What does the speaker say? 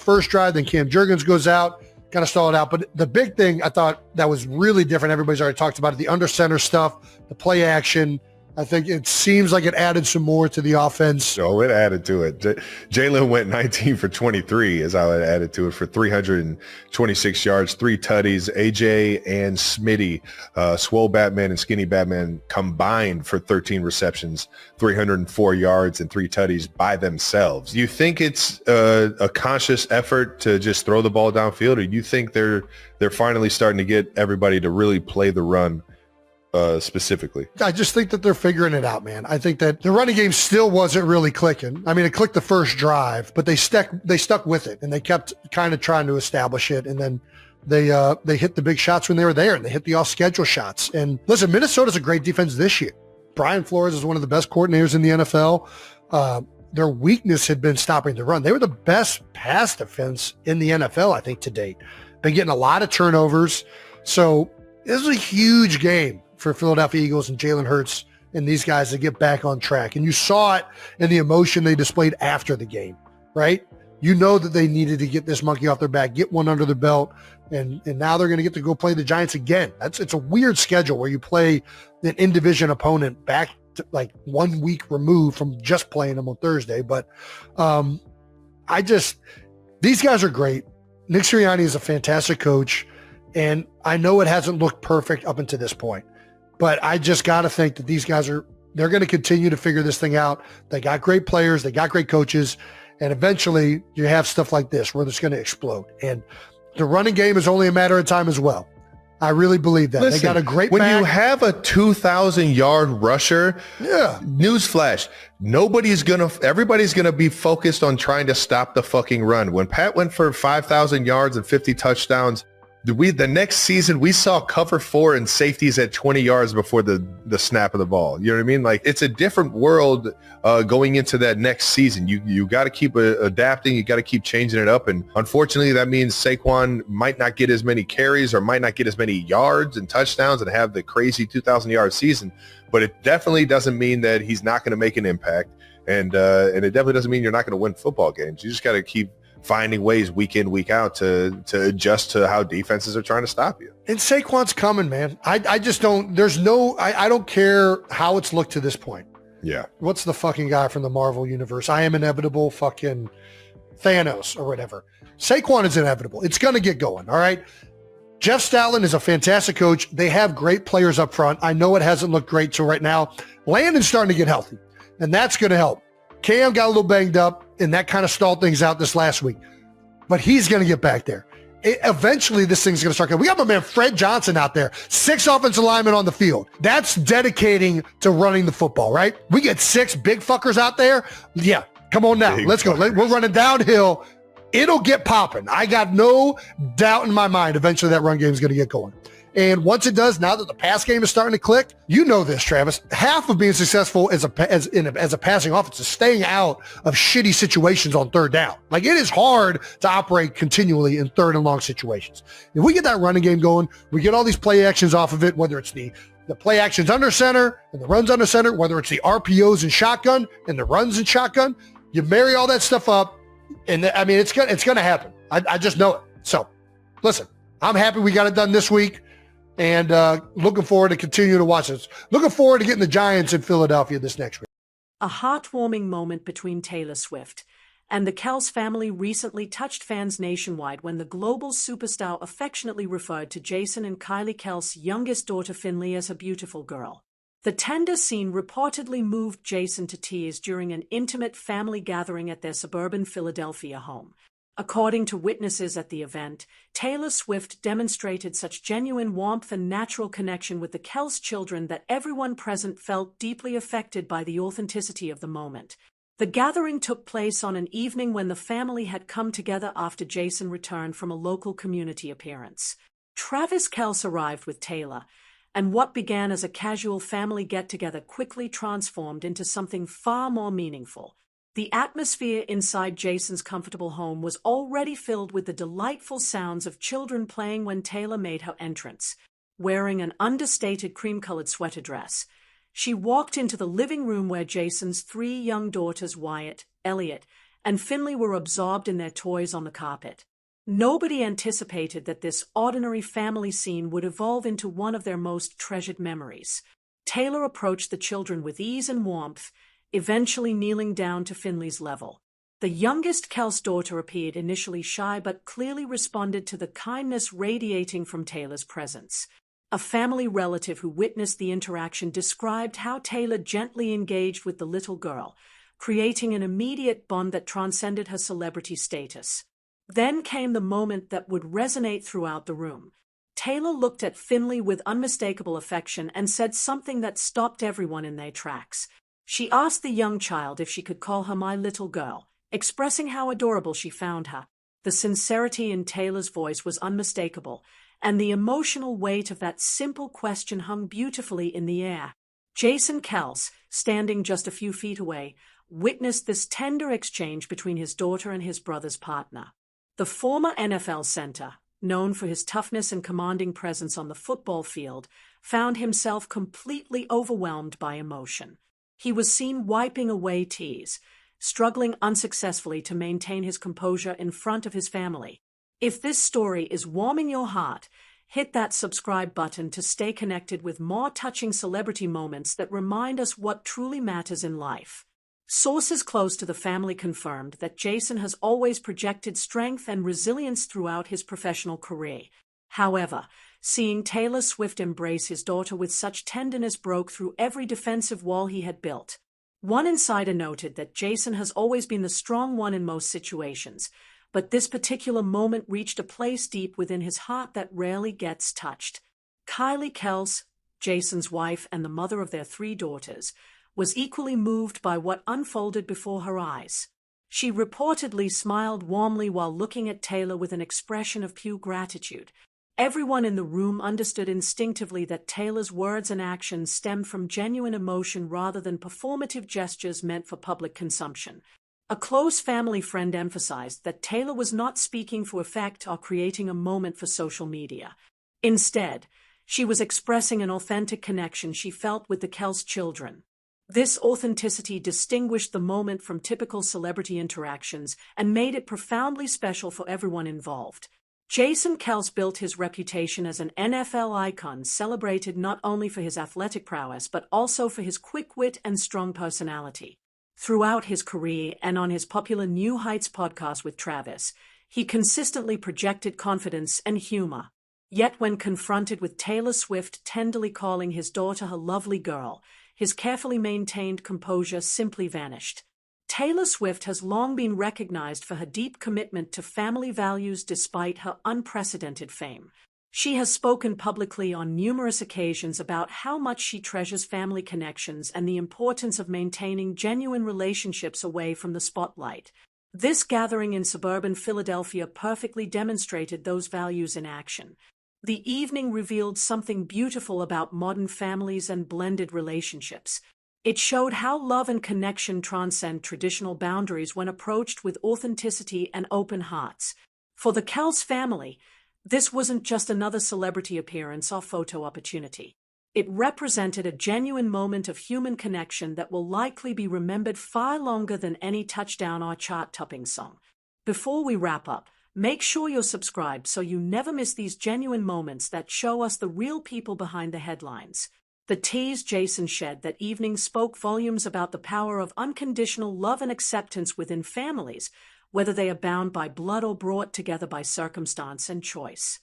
first drive, then Cam Jurgens goes out, kind of stall it out. But the big thing I thought that was really different, everybody's already talked about it, the under center stuff, the play action. I think it seems like it added some more to the offense. Oh, it added to it. Jalen went 19 for 23 is how it added to it for 326 yards, 3 tutties. AJ and Smitty, Swole Batman and Skinny Batman combined for 13 receptions, 304 yards and 3 tutties by themselves. Do you think it's a conscious effort to just throw the ball downfield, or do you think they're finally starting to get everybody to really play the run? Specifically, I just think that they're figuring it out, man. I think that the running game still wasn't really clicking. I mean, it clicked the first drive, but they stuck with it, and they kept kind of trying to establish it. And then they hit the big shots when they were there, and they hit the off-schedule shots. And listen, Minnesota's a great defense this year. Brian Flores is one of the best coordinators in the NFL. Their weakness had been stopping the run. They were the best pass defense in the NFL, I think, to date. Been getting a lot of turnovers. So this was a huge game for Philadelphia Eagles and Jalen Hurts and these guys to get back on track. And you saw it in the emotion they displayed after the game, right? You know that they needed to get this monkey off their back, get one under their belt, and now they're going to get to go play the Giants again. It's a weird schedule where you play an in-division opponent back to like 1 week removed from just playing them on Thursday. But these guys are great. Nick Sirianni is a fantastic coach, and I know it hasn't looked perfect up until this point. But I just got to think that these guys they're going to continue to figure this thing out. They got great players. They got great coaches. And eventually you have stuff like this where it's going to explode. And the running game is only a matter of time as well. I really believe that. Listen, they got a great when back. you have a 2,000-yard rusher, newsflash, everybody's going to be focused on trying to stop the fucking run. When Pat went for 5,000 yards and 50 touchdowns, the next season we saw cover 4 and safeties at 20 yards before the snap of the ball. You know what I mean? Like, it's a different world going into that next season. You got to keep adapting. You got to keep changing it up. And unfortunately, that means Saquon might not get as many carries or might not get as many yards and touchdowns and have the crazy 2,000-yard season. But it definitely doesn't mean that he's not going to make an impact. And it definitely doesn't mean you're not going to win football games. You just got to keep finding ways week in, week out to adjust to how defenses are trying to stop you. And Saquon's coming, man. I just don't, I don't care how it's looked to this point. Yeah. What's the fucking guy from the Marvel universe? I am inevitable, fucking Thanos or whatever. Saquon is inevitable. It's going to get going. All right. Jeff Stoutland is a fantastic coach. They have great players up front. I know it hasn't looked great till right now. Landon's starting to get healthy, and that's going to help. Cam got a little banged up, and that kind of stalled things out this last week. But he's going to get back there. Eventually, this thing's going to start going. We got my man Fred Johnson out there, 6 offensive linemen on the field. That's dedicating to running the football, right? We get 6 big fuckers out there. Yeah, come on now. Let's go. We're running downhill. It'll get popping. I got no doubt in my mind eventually that run game is going to get going. And once it does, now that the pass game is starting to click, you know this, Travis, half of being successful as a passing offense is staying out of shitty situations on third down. Like, it is hard to operate continually in third and long situations. If we get that running game going, we get all these play actions off of it, whether it's the play actions under center and the runs under center, whether it's the RPOs and shotgun and the runs and shotgun, you marry all that stuff up, and I mean, it's gonna happen. I just know it. So, listen, I'm happy we got it done this week. And looking forward to continue to watch this. Looking forward to getting the Giants in Philadelphia this next week. A heartwarming moment between Taylor Swift and the Kelce family recently touched fans nationwide when the global superstar affectionately referred to Jason and Kylie Kelce's youngest daughter Finley as a beautiful girl. The tender scene reportedly moved Jason to tears during an intimate family gathering at their suburban Philadelphia home. According to witnesses at the event, Taylor Swift demonstrated such genuine warmth and natural connection with the Kelce children that everyone present felt deeply affected by the authenticity of the moment. The gathering took place on an evening when the family had come together after Jason returned from a local community appearance. Travis Kelce arrived with Taylor, and what began as a casual family get-together quickly transformed into something far more meaningful. The atmosphere inside Jason's comfortable home was already filled with the delightful sounds of children playing when Taylor made her entrance. Wearing an understated cream-colored sweater dress, she walked into the living room where Jason's 3 young daughters, Wyatt, Elliot, and Finley were absorbed in their toys on the carpet. Nobody anticipated that this ordinary family scene would evolve into one of their most treasured memories. Taylor approached the children with ease and warmth, eventually kneeling down to Finley's level. The youngest Kelce daughter appeared initially shy but clearly responded to the kindness radiating from Taylor's presence. A family relative who witnessed the interaction described how Taylor gently engaged with the little girl, creating an immediate bond that transcended her celebrity status. Then came the moment that would resonate throughout the room. Taylor looked at Finley with unmistakable affection and said something that stopped everyone in their tracks. She asked the young child if she could call her my little girl, expressing how adorable she found her. The sincerity in Taylor's voice was unmistakable, and the emotional weight of that simple question hung beautifully in the air. Jason Kelce, standing just a few feet away, witnessed this tender exchange between his daughter and his brother's partner. The former NFL center, known for his toughness and commanding presence on the football field, found himself completely overwhelmed by emotion. He was seen wiping away tears, struggling unsuccessfully to maintain his composure in front of his family. If this story is warming your heart, hit that subscribe button to stay connected with more touching celebrity moments that remind us what truly matters in life. Sources close to the family confirmed that Jason has always projected strength and resilience throughout his professional career. However, seeing Taylor Swift embrace his daughter with such tenderness broke through every defensive wall he had built. One insider noted that Jason has always been the strong one in most situations, but this particular moment reached a place deep within his heart that rarely gets touched. Kylie Kelce, Jason's wife and the mother of their 3 daughters, was equally moved by what unfolded before her eyes. She reportedly smiled warmly while looking at Taylor with an expression of pure gratitude. Everyone in the room understood instinctively that Taylor's words and actions stemmed from genuine emotion rather than performative gestures meant for public consumption. A close family friend emphasized that Taylor was not speaking for effect or creating a moment for social media. Instead, she was expressing an authentic connection she felt with the Kelce children. This authenticity distinguished the moment from typical celebrity interactions and made it profoundly special for everyone involved. Jason Kelce built his reputation as an NFL icon, celebrated not only for his athletic prowess but also for his quick wit and strong personality. Throughout his career and on his popular New Heights podcast with Travis, he consistently projected confidence and humor. Yet when confronted with Taylor Swift tenderly calling his daughter her lovely girl, his carefully maintained composure simply vanished. Taylor Swift has long been recognized for her deep commitment to family values despite her unprecedented fame. She has spoken publicly on numerous occasions about how much she treasures family connections and the importance of maintaining genuine relationships away from the spotlight. This gathering in suburban Philadelphia perfectly demonstrated those values in action. The evening revealed something beautiful about modern families and blended relationships. It showed how love and connection transcend traditional boundaries when approached with authenticity and open hearts. For the Kelce family, this wasn't just another celebrity appearance or photo opportunity. It represented a genuine moment of human connection that will likely be remembered far longer than any touchdown or chart-topping song. Before we wrap up, make sure you're subscribed so you never miss these genuine moments that show us the real people behind the headlines. The tears Jason shed that evening spoke volumes about the power of unconditional love and acceptance within families, whether they are bound by blood or brought together by circumstance and choice.